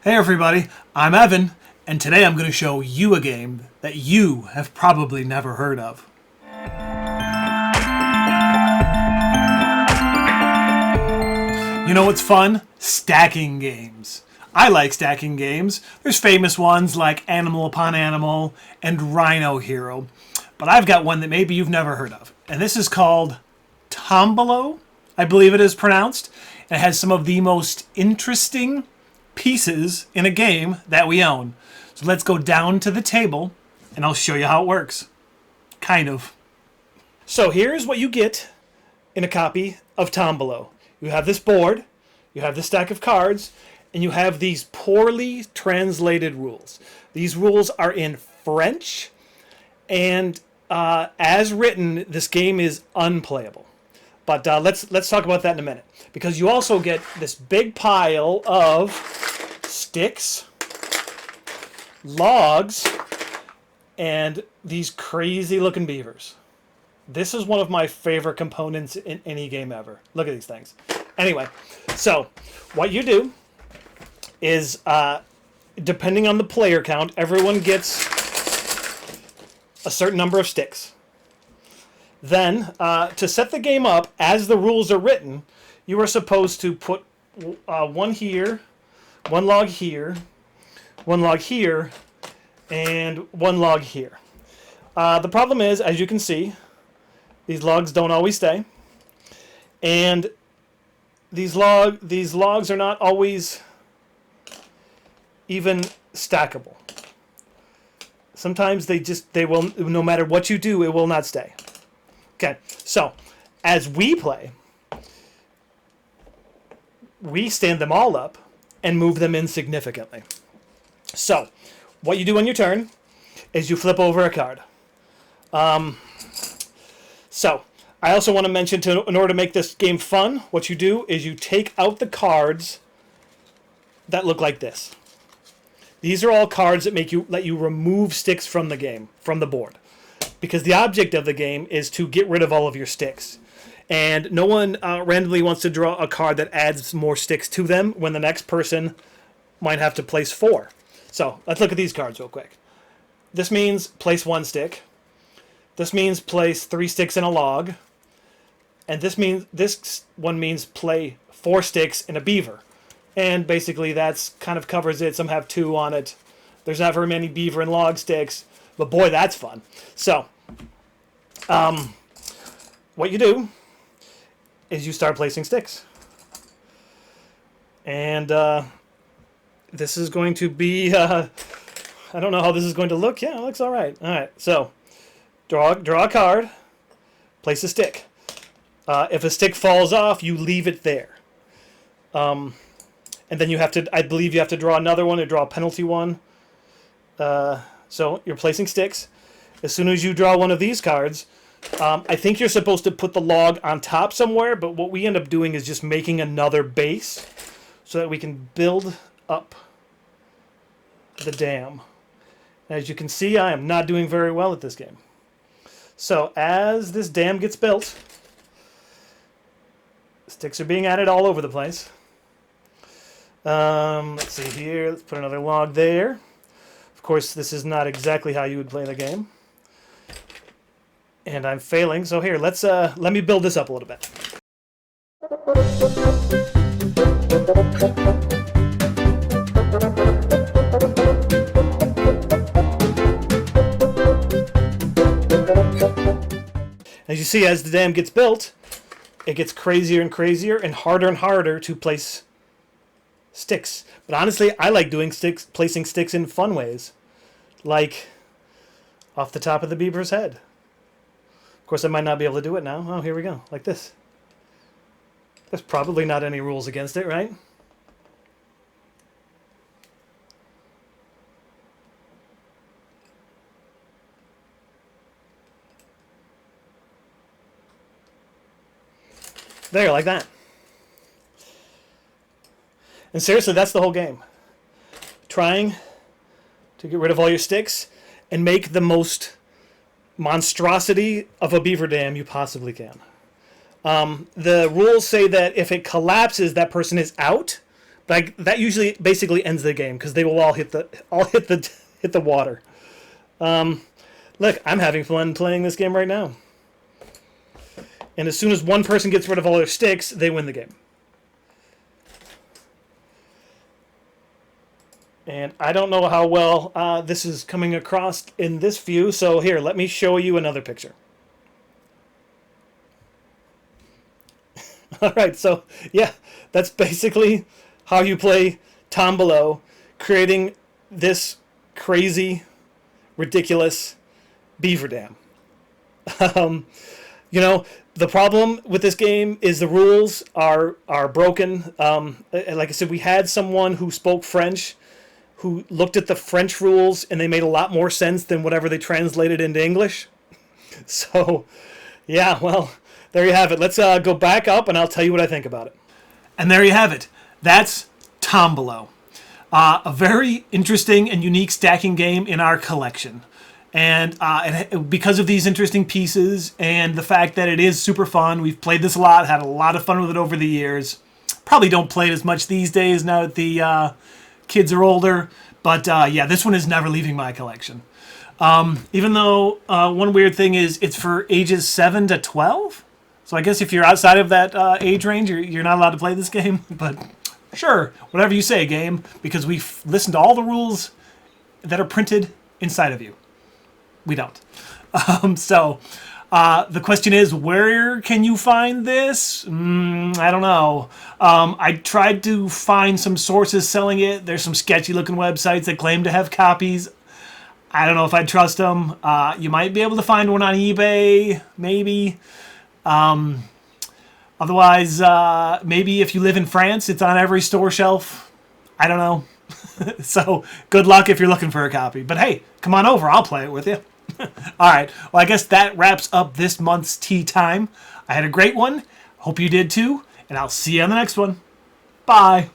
Hey everybody, I'm Evan, and today I'm going to show you a game that you have probably never heard of. You know what's fun? Stacking games. I like stacking games. There's famous ones like Animal Upon Animal and Rhino Hero, but I've got one that maybe you've never heard of, and this is called Tombalo, I believe it is pronounced. It has some of the most interesting pieces in a game that we own. So let's go down to the table and I'll show you how it works. Kind of. So here's what you get in a copy of Tombalo. You have this board, you have this stack of cards, and you have these poorly translated rules. These rules are in French, and as written, this game is unplayable. But let's talk about that in a minute, because you also get this big pile of sticks, logs, and these crazy looking beavers. This is one of my favorite components in any game ever. Look at these things. Anyway, so what you do is, depending on the player count, everyone gets a certain number of sticks. Then, to set the game up as the rules are written, you are supposed to put one here, one log here, one log here, and one log here. The problem is, as you can see, these logs don't always stay, and these logs are not always even stackable. Sometimes they will, no matter what you do, it will not stay. Okay, so as we play, we stand them all up and move them in significantly. So, what you do on your turn is you flip over a card. So, I also want to mention, in order to make this game fun, what you do is you take out the cards that look like this. These are all cards that let you remove sticks from the game, from the board. Because the object of the game is to get rid of all of your sticks. And no one randomly wants to draw a card that adds more sticks to them when the next person might have to place 4. So, let's look at these cards real quick. This means place 1 stick. This means place 3 sticks in a log. And this one means play 4 sticks in a beaver. And basically that's kind of covers it. Some have 2 on it. There's not very many beaver and log sticks. But boy, that's fun. So, what you do is you start placing sticks. And this is going to be, I don't know how this is going to look. Yeah, it looks all right. All right, so draw a card, place a stick. If a stick falls off, you leave it there. And then you have to, I believe you have to draw another one or draw a penalty one. So you're placing sticks. As soon as you draw one of these cards, I think you're supposed to put the log on top somewhere, but what we end up doing is just making another base so that we can build up the dam. As you can see, I am not doing very well at this game. So as this dam gets built, sticks are being added all over the place. Let's see here. Let's put another log there. Of course, this is not exactly how you would play the game. And I'm failing, so here, let me build this up a little bit. As you see, as the dam gets built, it gets crazier and crazier and harder to place sticks. But honestly, I like placing sticks in fun ways. Like off the top of the beaver's head. Of course, I might not be able to do it now. Oh, here we go. Like this. There's probably not any rules against it, right? There, like that. And seriously, that's the whole game. Trying to get rid of all your sticks and make the most monstrosity of a beaver dam you possibly can. The rules say that if it collapses, that person is out, Like that usually basically ends the game because they will all hit the water. Look, I'm having fun playing this game right now. And as soon as one person gets rid of all their sticks, they win the game. And I don't know how well this is coming across in this view, so here, let me show you another picture. Alright, so yeah, that's basically how you play Tombalo, creating this crazy, ridiculous beaver dam. You know, the problem with this game is the rules are broken. Like I said, we had someone who spoke French who looked at the French rules and they made a lot more sense than whatever they translated into English. So, yeah, well, there you have it. Let's go back up and I'll tell you what I think about it. And there you have it. That's Tombalo. A very interesting and unique stacking game in our collection. And because of these interesting pieces and the fact that it is super fun, we've played this a lot, had a lot of fun with it over the years. Probably don't play it as much these days now that the kids are older. But yeah, this one is never leaving my collection. Even though one weird thing is it's for ages 7 to 12. So I guess if you're outside of that age range, you're not allowed to play this game. But sure, whatever you say, game, because we've listened to all the rules that are printed inside of you. We don't. So the question is, where can you find this? I don't know. I tried to find some sources selling it. There's some sketchy looking websites that claim to have copies. I don't know if I'd trust them. You might be able to find one on eBay, maybe. Otherwise, maybe if you live in France, it's on every store shelf. I don't know. So good luck if you're looking for a copy. But hey, come on over. I'll play it with you. All right. Well, I guess that wraps up this month's Tea Time. I had a great one. Hope you did too. And I'll see you on the next one. Bye.